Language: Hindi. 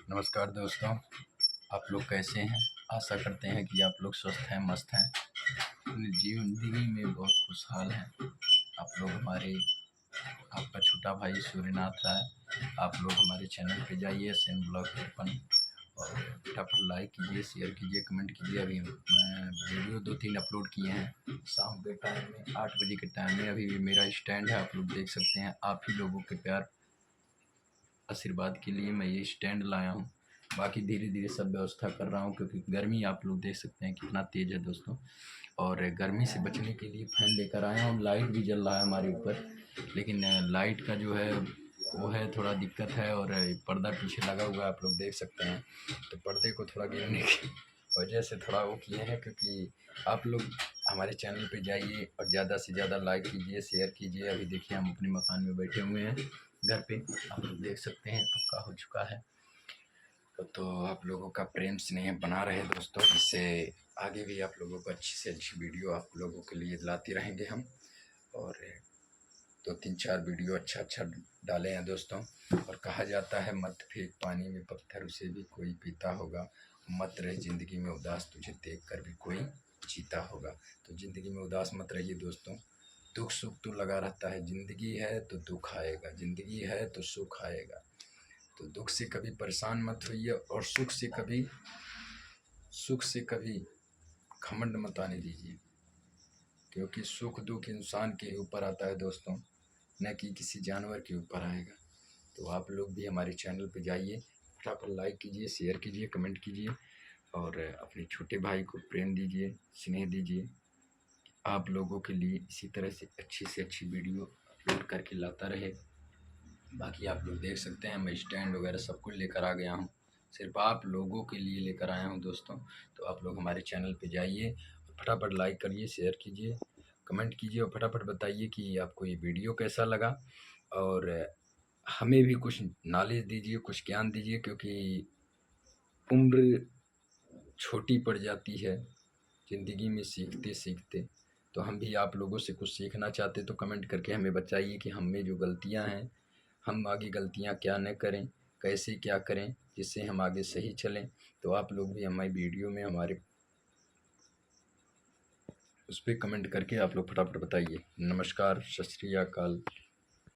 नमस्कार दोस्तों, आप लोग कैसे हैं। आशा करते हैं कि आप लोग स्वस्थ हैं, मस्त हैं, अपनी जिंदगी में बहुत खुशहाल हैं। आप लोग हमारे आपका छोटा भाई सूर्यनाथ राय, आप लोग हमारे चैनल पे जाइए सेन ब्लॉग ओपन और फटाफट लाइक कीजिए, शेयर कीजिए, कमेंट कीजिए। अभी वीडियो 2-3 अपलोड किए हैं शाम के टाइम में 8 बजे के टाइम में। अभी भी मेरा स्टैंड है, आप लोग देख सकते हैं। आप ही लोगों के प्यार आशीर्वाद के लिए मैं ये स्टैंड लाया हूँ। बाकी धीरे धीरे सब व्यवस्था कर रहा हूँ, क्योंकि गर्मी आप लोग देख सकते हैं कितना तेज़ है दोस्तों। और गर्मी से बचने के लिए फैन लेकर आया हूँ। लाइट भी जल रहा है हमारे ऊपर, लेकिन लाइट का जो है वो है थोड़ा दिक्कत है। और पर्दा पीछे लगा हुआ है, आप लोग देख सकते हैं। तो पर्दे को थोड़ा गिरने की वजह से थोड़ा वो किए हैं, क्योंकि आप लोग हमारे चैनल पे जाइए और ज़्यादा से ज़्यादा लाइक कीजिए, शेयर कीजिए। अभी देखिए हम अपने मकान में बैठे हुए हैं घर पे, आप लोग देख सकते हैं पक्का हो चुका है। तो आप लोगों का प्रेम स्नेह बना रहे दोस्तों, जिससे आगे भी आप लोगों को अच्छी से अच्छी वीडियो आप लोगों के लिए लाते रहेंगे हम। और 2-3-4 वीडियो अच्छा डाले हैं दोस्तों। और कहा जाता है मत फेंक पानी में पत्थर, उसे भी कोई पीता होगा। मत रहे ज़िंदगी में उदास, तुझे देख कर भी कोई जीता होगा। तो ज़िंदगी में उदास मत रहिए दोस्तों। दुख सुख तो लगा रहता है, ज़िंदगी है तो दुख आएगा, ज़िंदगी है तो सुख आएगा। तो दुख से कभी परेशान मत होइए और सुख से कभी घमंड मत आने दीजिए, क्योंकि सुख दुख इंसान के ऊपर आता है दोस्तों, न कि किसी जानवर के ऊपर आएगा। तो आप लोग भी हमारे चैनल पे जाइए, फटाफट लाइक कीजिए, शेयर कीजिए, कमेंट कीजिए और अपने छोटे भाई को प्रेम दीजिए, स्नेह दीजिए। आप लोगों के लिए इसी तरह से अच्छी वीडियो अपलोड करके लाता रहे। बाकी आप लोग देख सकते हैं मैं स्टैंड वगैरह सब कुछ लेकर आ गया हूँ, सिर्फ आप लोगों के लिए लेकर आया हूँ दोस्तों। तो आप लोग हमारे चैनल पे जाइए, फटाफट लाइक करिए, शेयर कीजिए, कमेंट कीजिए और फटाफट बताइए कि आपको ये वीडियो कैसा लगा। और हमें भी कुछ नॉलेज दीजिए, कुछ ज्ञान दीजिए, क्योंकि उम्र छोटी पड़ जाती है ज़िंदगी में सीखते सीखते। तो हम भी आप लोगों से कुछ सीखना चाहते तो कमेंट करके हमें बताइए कि हम में जो गलतियां हैं, हम आगे गलतियां क्या न करें, कैसे क्या करें जिससे हम आगे सही चलें। तो आप लोग भी हमारी वीडियो में हमारे उस पर कमेंट करके आप लोग फटाफट बताइए। नमस्कार, सत श्री अकाल।